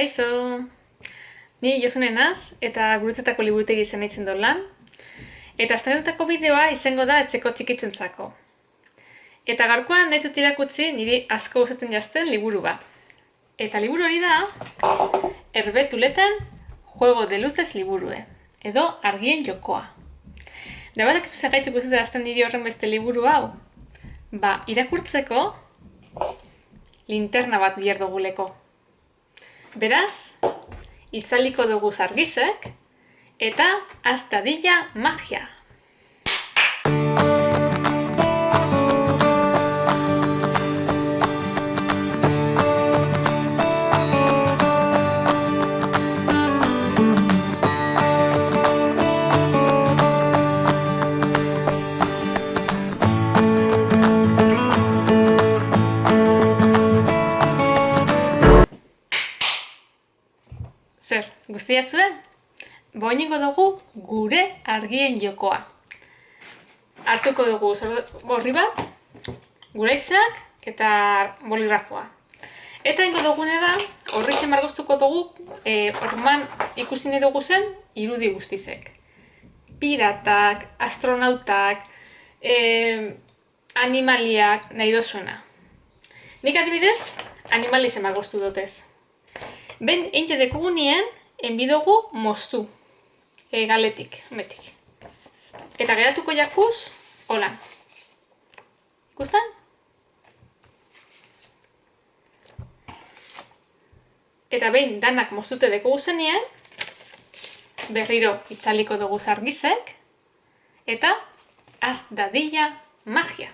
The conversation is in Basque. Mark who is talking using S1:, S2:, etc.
S1: Kaixo! Ni Josune naz eta Gurutzetako liburutegi izan nahitzen dut lan. Eta aztenetako bideoa izango da etxeko txikitxuntzako. Eta gaurkoan nahi zut irakutsi niri asko gustatzen jazten liburu bat. Eta liburu hori da Hervé Tuleten Juego de Luces liburue, edo Argien jokoa. Da batak ez zagaitik gustatzen jazten niri horren beste liburu hau? Irakurtzeko linterna bat behar duguleko. Beraz, itzaliko dugu argizek eta haz dadila magia. Zer, guztiatzue? Boiniko dugu gure argien jokoa. Hartuko dugu gorri bat, guraizeak eta boligrafoa. Eta ingo dugune da, horritzen margoztuko dugu, orman ikusi nahi dugu zen, irudi guztizek. Piratak, astronautak, animaliak nahi dozuena. Nik adibidez, animalizen margoztu dutez. Ben, einte dekugunien, enbidogu moztu, galetik, metik. Eta geratuko jakuz, holan. Ikustan? Eta behin danak moztute dekugu zenien, berriro itzaliko dugu argizek, eta haz dadila magia.